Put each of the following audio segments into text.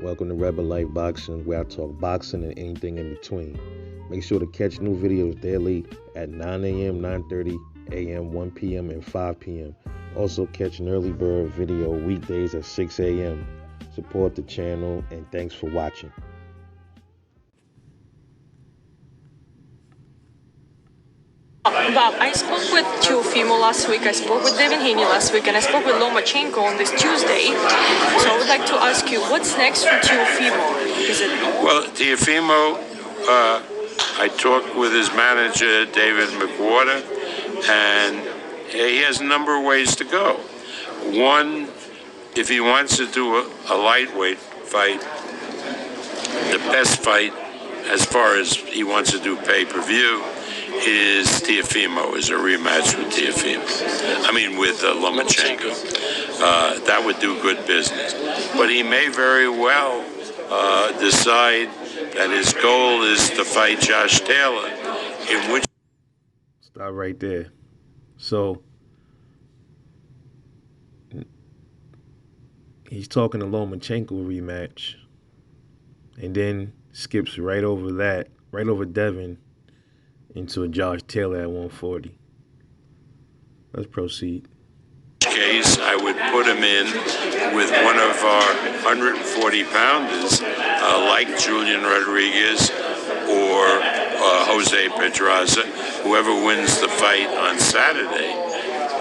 Welcome to Rebel Life Boxing, where I talk boxing and anything in between. Make sure to catch new videos daily at 9 a.m., 9:30 a.m., 1 p.m., and 5 p.m. Also catch an early bird video weekdays at 6 a.m. Support the channel, and thanks for watching. Bob, I spoke with Teofimo last week, I spoke with Devin Haney last week, and I spoke with Lomachenko on this Tuesday. So I would like to ask you, what's next for Teofimo? Well, Teofimo, I talked with his manager, David McWhorter, and he has a number of ways to go. One, if he wants to do a lightweight fight, the best fight as far as he wants to do pay-per-view is Teofimo, is a rematch with with Lomachenko. That would do good business. But he may very well decide that his goal is to fight Josh Taylor, in which... Stop right there. So, he's talking to Lomachenko rematch, and then skips right over that, right over Devin, into a Josh Taylor at 140. Let's proceed. In which case, I would put him in with one of our 140-pounders, like Julian Rodriguez or Jose Pedraza, whoever wins the fight on Saturday.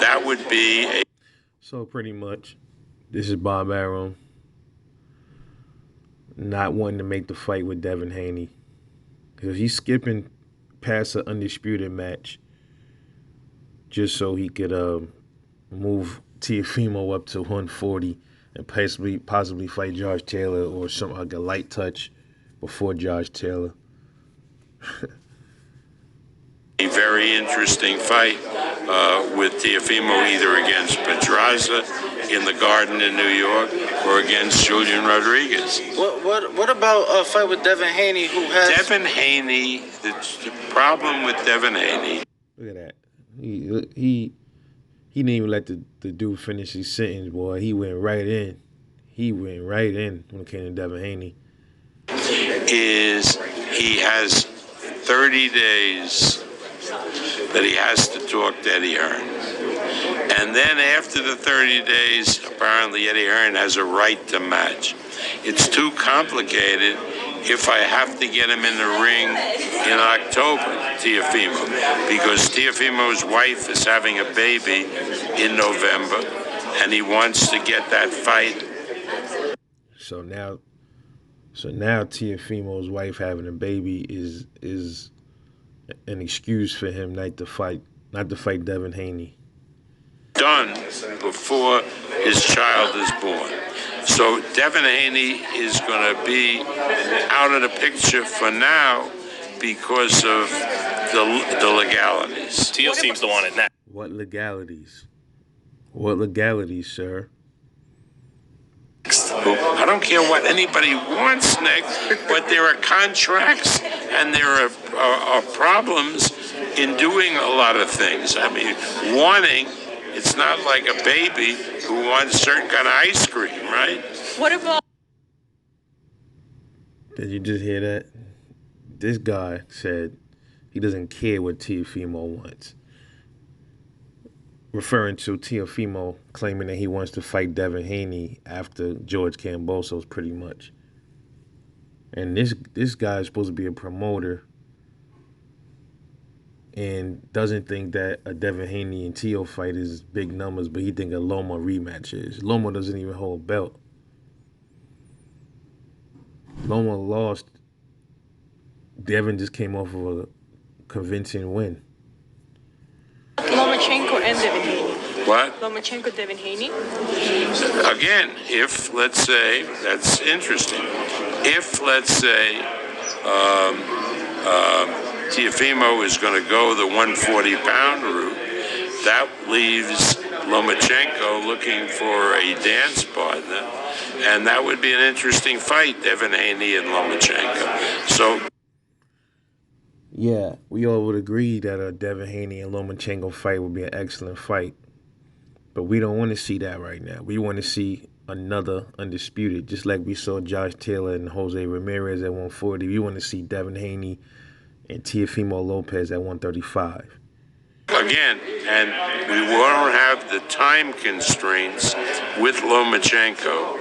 That would be a... So pretty much, this is Bob Arum not wanting to make the fight with Devin Haney. Because he's skipping past an undisputed match just so he could move Teofimo up to 140 and possibly fight Josh Taylor or something like a light touch before Josh Taylor. A very interesting fight with Teofimo, either against Pedraza in the Garden in New York or against Julian Rodriguez. What about a fight with Devin Haney, who has... Devin Haney, the problem with Devin Haney... Look at that. He didn't even let the dude finish his sentence, boy. He went right in. He went right in when it came to Devin Haney. Is he has 30 days that he has to talk to Eddie Hearn. And then after the 30 days, apparently Eddie Hearn has a right to match. It's too complicated if I have to get him in the ring in October, Teofimo, because Teofimo's wife is having a baby in November, and he wants to get that fight. So now Teofimo's wife having a baby is an excuse for him not to fight Devin Haney. Done before his child is born. So Devin Haney is going to be out of the picture for now because of the legalities. Teal seems to want it now. What legalities? What legalities, sir? I don't care what anybody wants next, but there are contracts and there are problems in doing a lot of things. I mean, wanting, it's not like a baby who wants certain kind of ice cream, right? What about... Did you just hear that? This guy said he doesn't care what Teofimo wants. Referring to Teofimo claiming that he wants to fight Devin Haney after George Kambosos, pretty much. And this guy is supposed to be a promoter and doesn't think that a Devin Haney and Teo fight is big numbers, but he think a Loma rematch is. Loma doesn't even hold a belt. Loma lost. Devin just came off of a convincing win. Lomachenko and Devin Haney. What? Lomachenko, Devin Haney. Again, if, let's say, that's interesting. If, let's say, Teofimo is going to go the 140-pound route, that leaves Lomachenko looking for a dance partner, and that would be an interesting fight, Devin Haney and Lomachenko. So, yeah, we all would agree that a Devin Haney and Lomachenko fight would be an excellent fight. But we don't want to see that right now. We want to see another undisputed, just like we saw Josh Taylor and Jose Ramirez at 140. We want to see Devin Haney and Teofimo Lopez at 135. Again, and we won't have the time constraints with Lomachenko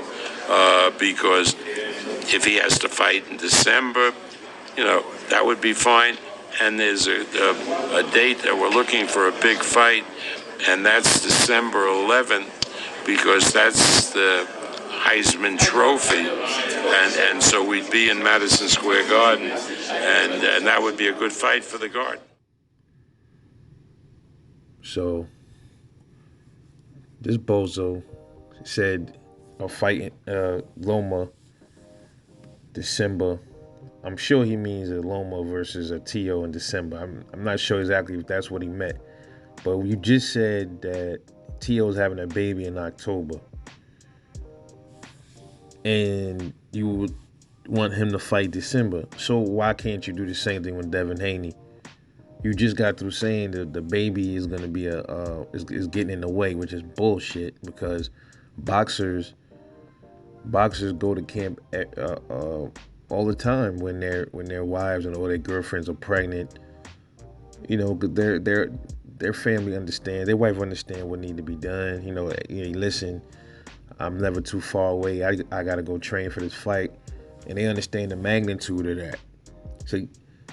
because if he has to fight in December, that would be fine. And there's a date that we're looking for a big fight, and that's December 11th, because that's the Heisman Trophy, and so we'd be in Madison Square Garden, and that would be a good fight for the Garden. So this bozo said a fight Loma December. I'm sure he means a Loma versus a Tio in December. I'm not sure exactly if that's what he meant. But you just said that Tio's having a baby in October. And you would want him to fight December. So why can't you do the same thing with Devin Haney? You just got through saying that the baby is going to be is getting in the way, which is bullshit, because boxers go to camp all the time when their wives or their girlfriends are pregnant. Their family understand, their wife understand what need to be done. Listen, I'm never too far away. I gotta go train for this fight, and they understand the magnitude of that. So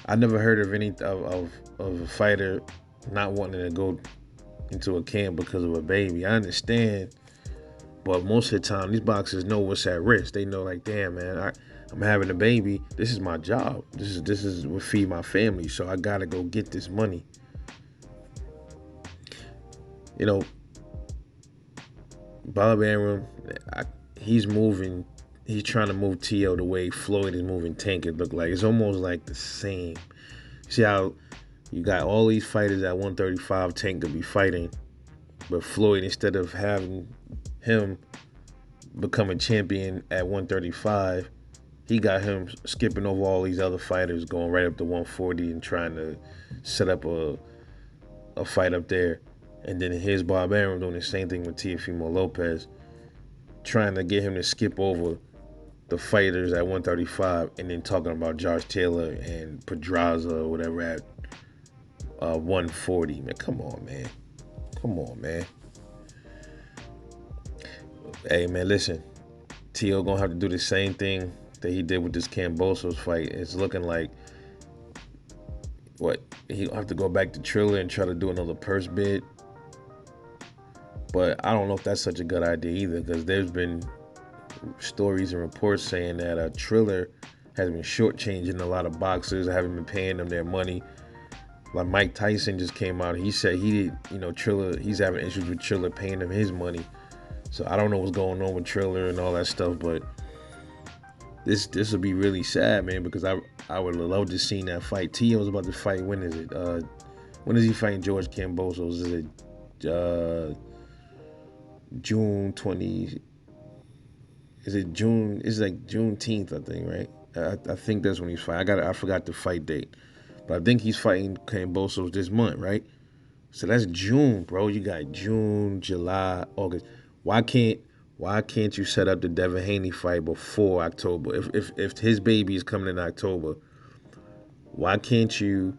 I never heard of any of a fighter not wanting to go into a camp because of a baby. I understand, but most of the time these boxers know what's at risk. They know, like, damn, man, I'm having a baby. This is my job. This is what feed my family. So I gotta go get this money. Bob Arum, he's trying to move T.O. the way Floyd is moving Tank. It looked like it's almost like the same. See how you got all these fighters at 135 Tank could be fighting, but Floyd, instead of having him become a champion at 135, he got him skipping over all these other fighters, going right up to 140 and trying to set up a fight up there. And then here's Bob Arum doing the same thing with Teofimo Lopez, trying to get him to skip over the fighters at 135 and then talking about Josh Taylor and Pedraza or whatever at 140. Man, come on, man. Hey, man, listen. T.O. gonna have to do the same thing that he did with this Kambosos fight. It's looking like he'll have to go back to Triller and try to do another purse bid. But I don't know if that's such a good idea either, because there's been stories and reports saying that Triller has been shortchanging a lot of boxers, haven't been paying them their money. Like Mike Tyson just came out. He said Triller, he's having issues with Triller paying him his money. So I don't know what's going on with Triller and all that stuff, but this would be really sad, man, because I would love to see that fight. Tio's about to fight. When is it? When is he fighting George Kambosos? Is it June 20? Is it June? It's like Juneteenth, I think, right? I think that's when he's fighting. I forgot the fight date, but I think he's fighting Kambosos this month, right? So that's June, bro. You got June, July, August. Why can't you set up the Devin Haney fight before October? If his baby is coming in October, why can't you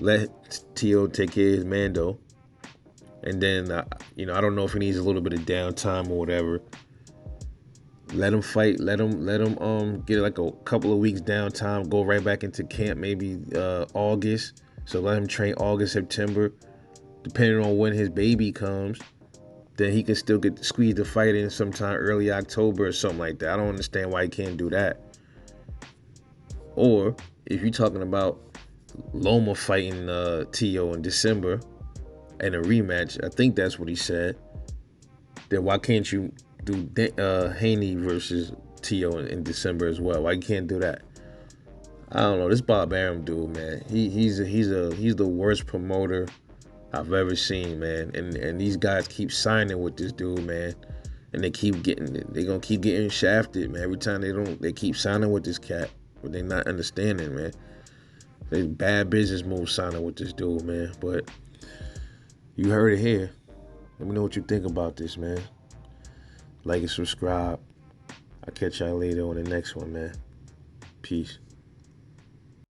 let T.O. take care of his Mando? And then, I don't know if he needs a little bit of downtime or whatever. Let him fight. Let him get like a couple of weeks downtime. Go right back into camp, maybe August. So let him train August, September, depending on when his baby comes. Then he can still squeeze the fight in sometime early October or something like that. I don't understand why he can't do that. Or if you're talking about Loma fighting T.O. in December and a rematch, I think that's what he said, then why can't you do Haney versus T.O. in December as well? Why you can't do that? I don't know. This Bob Arum dude, man, he's the worst promoter I've ever seen, man. And these guys keep signing with this dude, man. And they're gonna keep getting shafted, man. Every time they keep signing with this cat, but they're not understanding, man. They bad business moves signing with this dude, man. But you heard it here. Let me know what you think about this, man. Like and subscribe. I'll catch y'all later on the next one, man. Peace.